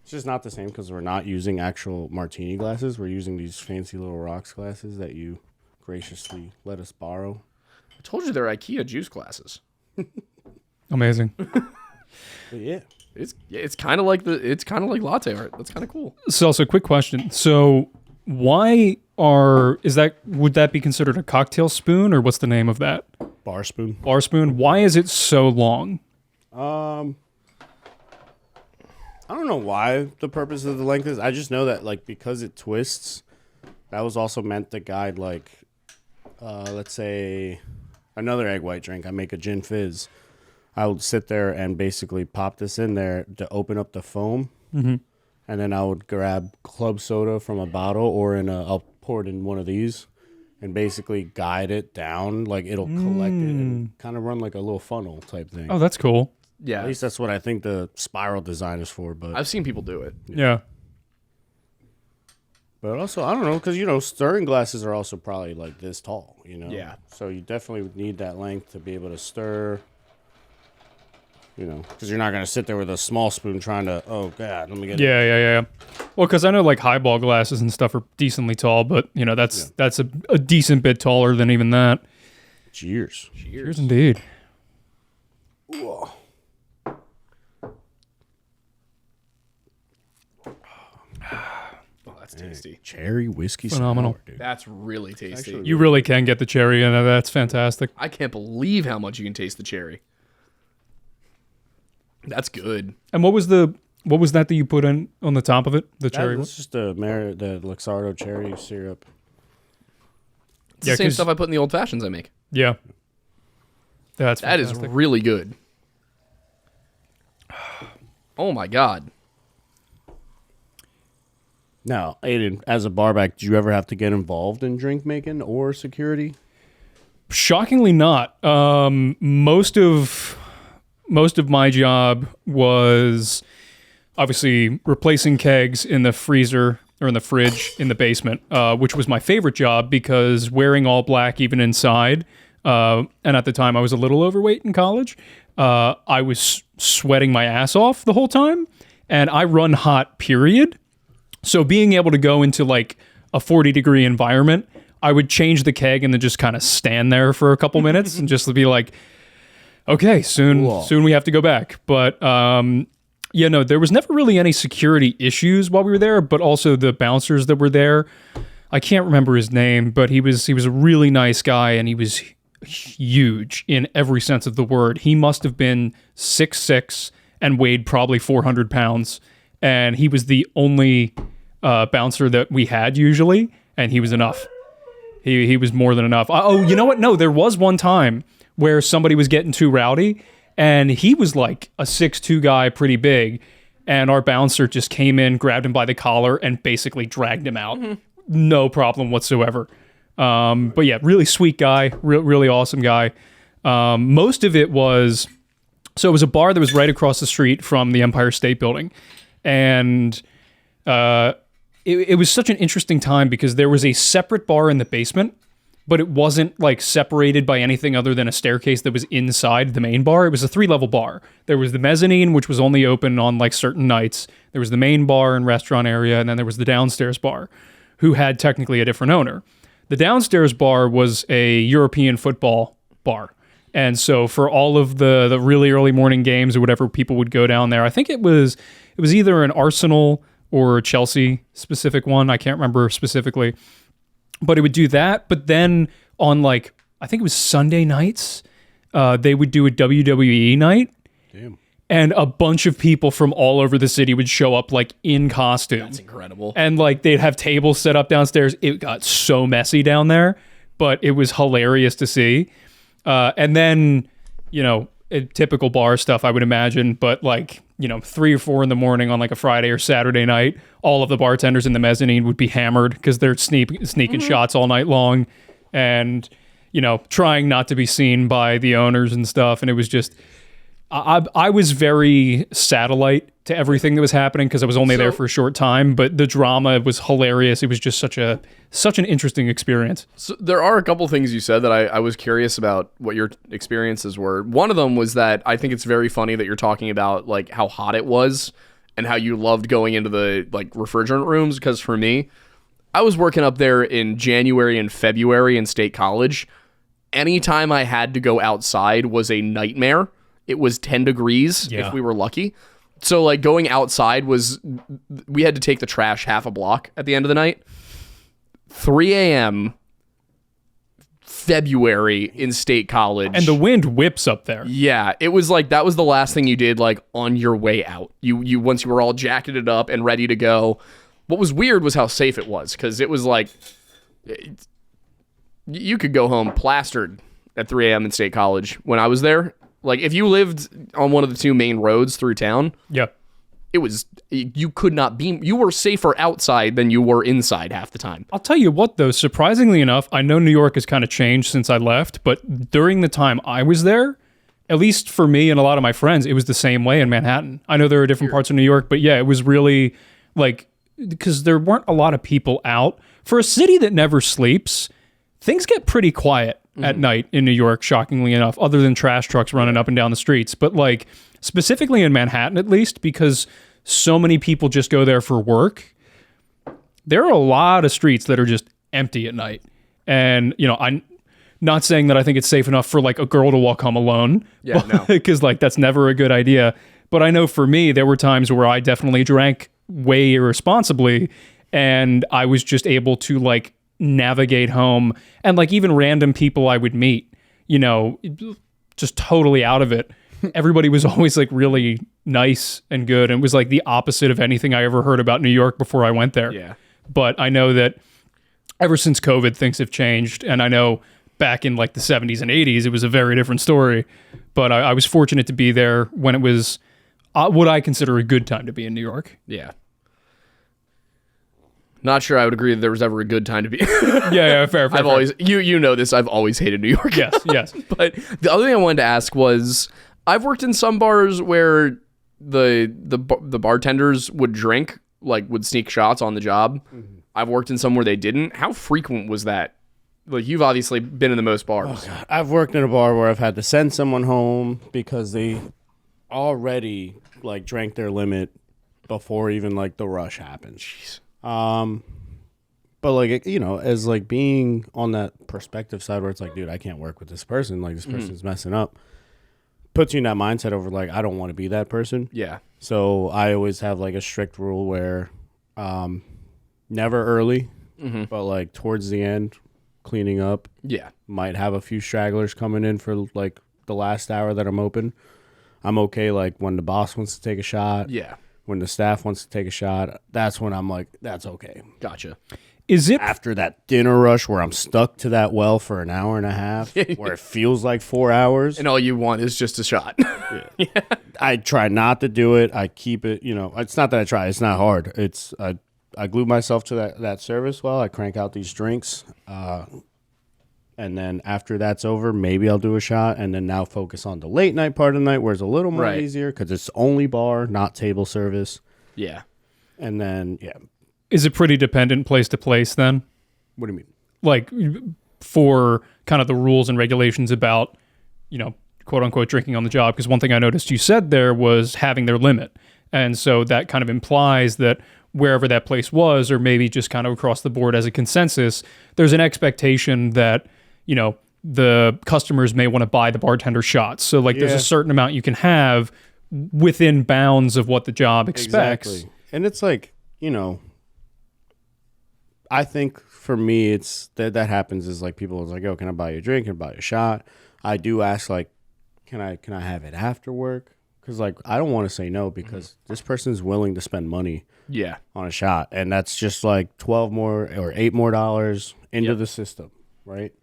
It's just not the same because we're not using actual martini glasses. We're using these fancy little rocks glasses that you graciously let us borrow. I told you they're IKEA juice glasses. Amazing. But yeah. It's kind of like latte art. That's kind of cool. So, quick question. So, would that be considered a cocktail spoon, or what's the name of that? Bar spoon. Bar spoon. Why is it so long? I don't know why the purpose of the length is. I just know that like because it twists, that was also meant to guide like, let's say, another egg white drink. I make a gin fizz. I would sit there and basically pop this in there to open up the foam, and then I would grab club soda from a bottle or I'll pour it in one of these, and basically guide it down like it'll collect it and kind of run like a little funnel type thing. Oh, that's cool. Yeah. At least that's what I think the spiral design is for. But I've seen people do it. Yeah. But also, I don't know, because, stirring glasses are also probably like this tall, Yeah. So you definitely would need that length to be able to stir, because you're not going to sit there with a small spoon trying to, oh, God, let me get it. Yeah. Well, because I know like highball glasses and stuff are decently tall, but, that's a decent bit taller than even that. Cheers. Cheers indeed. Whoa. Oh, that's tasty. Cherry whiskey Phenomenal. sour, dude. That's really tasty. Actually, You really can get the cherry, and that's fantastic. I can't believe how much you can taste the cherry. That's good. And what was that you put on the top of it? The cherry. That's just the Luxardo cherry syrup. It's the same stuff I put in the old fashions I make. Yeah. That is really good. Oh my God. Now, Aiden, as a barback, did you ever have to get involved in drink making or security? Shockingly not. Most of my job was obviously replacing kegs in the freezer or in the fridge in the basement, which was my favorite job because wearing all black even inside, and at the time I was a little overweight in college, I was sweating my ass off the whole time, and I run hot, period. So being able to go into like a 40-degree environment, I would change the keg and then just kind of stand there for a couple minutes and just be like, okay, soon we have to go back. But there was never really any security issues while we were there, but also the bouncers that were there. I can't remember his name, but he was a really nice guy, and he was huge in every sense of the word. He must have been 6'6" and weighed probably 400 pounds, and he was the only bouncer that we had usually, and he was enough. He was more than enough. Oh, you know what? No, there was one time where somebody was getting too rowdy, and he was like a 6'2" guy, pretty big, and our bouncer just came in, grabbed him by the collar, and basically dragged him out. No problem whatsoever. But yeah, really sweet guy, really awesome guy. Most of it was a bar that was right across the street from the Empire State Building, and it was such an interesting time because there was a separate bar in the basement, but it wasn't like separated by anything other than a staircase that was inside the main bar. It was a 3-level bar. There was the mezzanine, which was only open on like certain nights. There was the main bar and restaurant area, and then there was the downstairs bar, who had technically a different owner. The downstairs bar was a European football bar. And so for all of the really early morning games or whatever, people would go down there. I think it was either an Arsenal or a Chelsea specific one. I can't remember specifically. But it would do that. But then on I think it was Sunday nights, they would do a WWE night. Damn. And a bunch of people from all over the city would show up in costume. That's incredible. And they'd have tables set up downstairs. It got so messy down there, but it was hilarious to see. And then, typical bar stuff, I would imagine, but 3 or 4 in the morning on like a Friday or Saturday night, all of the bartenders in the mezzanine would be hammered because they're sneaking shots all night long and, trying not to be seen by the owners and stuff. And it was just, I was very satellite to everything that was happening because I was only there for a short time, but the drama was hilarious. It was just such an interesting experience. So there are a couple things you said that I was curious about what your experiences were. One of them was that I think it's very funny that you're talking about like how hot it was and how you loved going into the like refrigerant rooms, because for me, I was working up there in January and February in State College. Anytime I had to go outside was a nightmare. It was 10 degrees if we were lucky. So like going outside we had to take the trash half a block at the end of the night. 3 a.m. February in State College. And the wind whips up there. Yeah, it was like that was the last thing you did like on your way out. You once you were all jacketed up and ready to go. What was weird was how safe it was, because it was like you could go home plastered at 3 a.m. in State College when I was there. Like, if you lived on one of the 2 main roads through town, it was, you could not be, you were safer outside than you were inside half the time. I'll tell you what, though, surprisingly enough, I know New York has kind of changed since I left, but during the time I was there, at least for me and a lot of my friends, it was the same way in Manhattan. I know there are different parts of New York, but yeah, it was really like, because there weren't a lot of people out. For a city that never sleeps, things get pretty quiet at night in New York, shockingly enough, other than trash trucks running up and down the streets. But like specifically in Manhattan, at least, because so many people just go there for work, there are a lot of streets that are just empty at night. And, I'm not saying that I think it's safe enough for like a girl to walk home alone. Yeah, no. Because like that's never a good idea. But I know for me, there were times where I definitely drank way irresponsibly, and I was just able to like navigate home, and like even random people I would meet, just totally out of it. Everybody was always like really nice and good, and it was like the opposite of anything I ever heard about New York before I went there. Yeah. But I know that ever since COVID, things have changed, and I know back in like the 70s and 80s, it was a very different story. But I was fortunate to be there when it was what I consider a good time to be in New York. Yeah. Not sure I would agree that there was ever a good time to be. Fair. I've always, you know this, I've always hated New York. Yes. But the other thing I wanted to ask was, I've worked in some bars where the bartenders would drink, like would sneak shots on the job. Mm-hmm. I've worked in some where they didn't. How frequent was that? Like, you've obviously been in the most bars. Oh, God. I've worked in a bar where I've had to send someone home because they already like drank their limit before even like the rush happened. Jeez. But like, as like being on that perspective side where it's like, dude, I can't work with this person. Like, this person's messing up. Puts you in that mindset over like, I don't want to be that person. Yeah. So I always have like a strict rule where, never early, but like towards the end, cleaning up. Yeah. Might have a few stragglers coming in for like the last hour that I'm open. I'm okay. Like when the boss wants to take a shot. Yeah. When the staff wants to take a shot, that's when I'm like, that's okay. Gotcha. Is it after that dinner rush where I'm stuck to that well for an hour and a half, where it feels like 4 hours, and all you want is just a shot? Yeah. I try not to do it. I keep it. It's not that I try. It's not hard. It's I glue myself to that service well. I crank out these drinks, and then after that's over, maybe I'll do a shot, and then now focus on the late night part of the night where it's a little more easier because it's only bar, not table service. Yeah. And then, Is it pretty dependent place to place then? What do you mean? Like for kind of the rules and regulations about, quote unquote, drinking on the job? Because one thing I noticed you said there was having their limit. And so that kind of implies that wherever that place was, or maybe just kind of across the board as a consensus, there's an expectation that, the customers may want to buy the bartender shots. So like there's a certain amount you can have within bounds of what the job expects. Exactly. And it's like, I think for me, it's that happens is like people is like, oh, can I buy you a drink? Can I buy you a shot? I do ask like, can I have it after work? Because like I don't want to say no because this person's willing to spend money on a shot, and that's just like $12 more or $8 more into the system, right?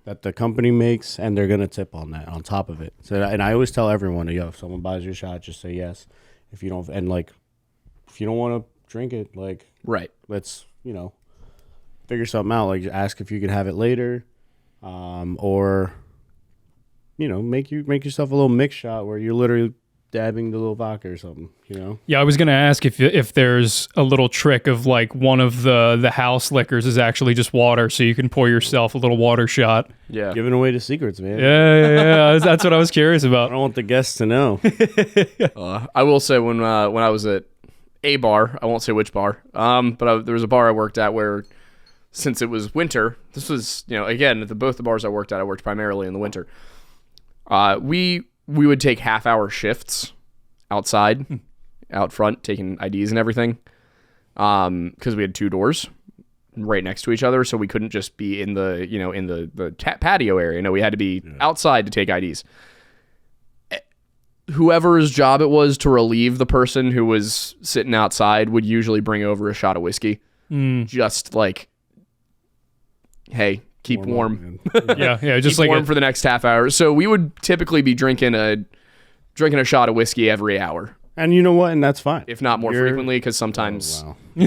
that the company makes, and they're gonna tip on that on top of it. So, and I always tell everyone, yo, if someone buys your shot, just say yes. If you don't, and like, if you don't want to drink it, like, Right. let's figure something out. Like, ask if you can have it later, or make yourself a little mix shot where you're literally dabbing the little vodka or something. Yeah, I was gonna ask if there's a little trick of like one of the house liquors is actually just water, so you can pour yourself a little water shot. Yeah. Giving away the secrets, man. Yeah. That's what I was curious I about. don't want the guests to know. I will say when I was at a bar, I won't say which bar, but there was a bar I worked at where, since it was winter, this was again both the bars I worked at, I worked primarily in the winter. We would take half-hour shifts outside, out front, taking IDs and everything, because we had 2 doors right next to each other, so we couldn't just be in the patio area. No, we had to be outside to take IDs. Whoever's job it was to relieve the person who was sitting outside would usually bring over a shot of whiskey, just like, hey, keep warm. Yeah, just keep like warm for the next half hour. So we would typically be drinking a shot of whiskey every hour, And you know what? And that's fine. if not more frequently, because sometimes, Oh, wow.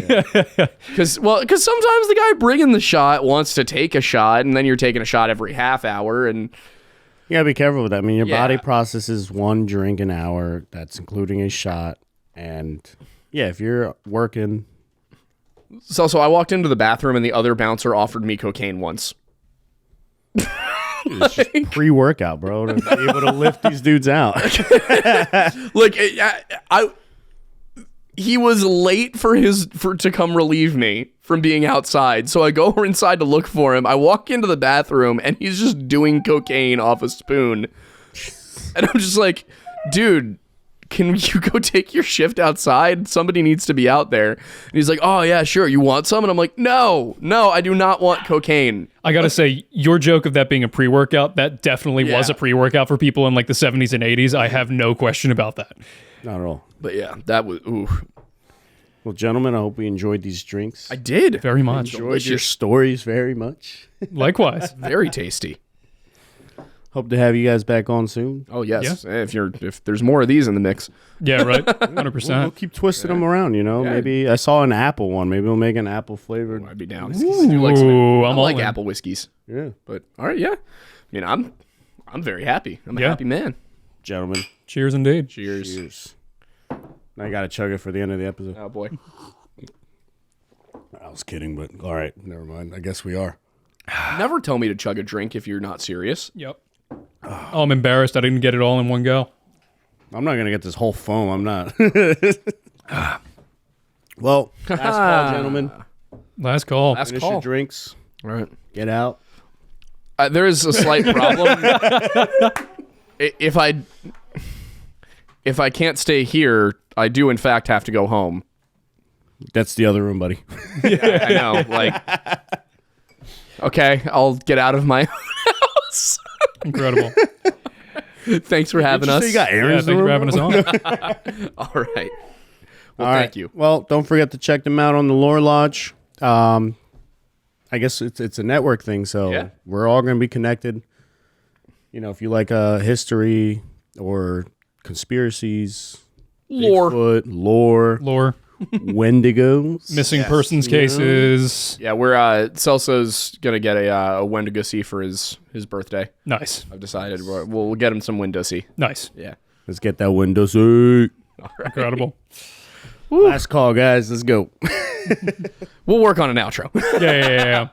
because sometimes the guy bringing the shot wants to take a shot, and then you're taking a shot every half hour, and You gotta be careful with that. I mean, your Yeah. body processes 1 drink an hour. That's including a shot. And yeah, if you're working, so I walked into the bathroom, and the other bouncer offered me cocaine once. it's just pre-workout, bro, to be able to lift these dudes out. Like he was late to come relieve me from being outside. So I go inside to look for him. I walk into the bathroom and he's just doing cocaine off a spoon. And I'm just like, dude, can you go take your shift outside? Somebody needs to be out there. And he's like, oh yeah, sure. You want some? And I'm like, no, I do not want cocaine. I gotta say, your joke of that being a pre-workout, that definitely was Yeah. a pre-workout for people in like the 70s and 80s. I have no question about that. Not at all. But yeah, that was, ooh. Well, gentlemen, I hope we enjoyed these drinks. I did. Very much. enjoyed your delicious. stories very much. Likewise. Very tasty. Hope to have you guys back on soon. Oh yes. If there's more of these in the mix. Yeah, right. We'll 100%. keep twisting them around, Yeah. Maybe I saw an apple one. Maybe we'll make an apple flavored. I'd be down. Ooh, I I'm like all in. apple whiskeys. Yeah. But all right, yeah. I'm very happy. I'm a Yeah. happy man. Gentlemen, Cheers indeed. Cheers. cheers. Now I got to chug it for the end of the episode. Oh boy. I was kidding, but all right. Never mind. I guess we are. Never tell me to chug a drink if you're not serious. Yep. Oh, I'm embarrassed. I didn't get it all in one go. I'm not going to get this whole foam. I'm not. Well, last call, gentlemen. Last call. Last Finish your call. drinks. All right. Get out. There is a slight problem. If I can't stay here, I do in fact have to go home. That's the other room, buddy. I know. Like, okay, I'll get out of my house. Incredible. Thanks for having Did you us. say you got Yeah, Aaron's thank you for room? having us on. All right. Well, All right. thank you. Well, don't forget to check them out on the Lore Lodge. I guess it's a network thing, so Yeah. we're all going to be connected. If you like history or conspiracies, Lore. Bigfoot, lore, Lore. Wendigos. Missing persons cases. Yeah, we're Celso's gonna get a Wendigo for his birthday. Nice. I've decided we'll get him some Windows-y. Nice. Yeah. Let's get that window seat. All right. Incredible. Last call, guys. Let's go. We'll work on an outro. Yeah.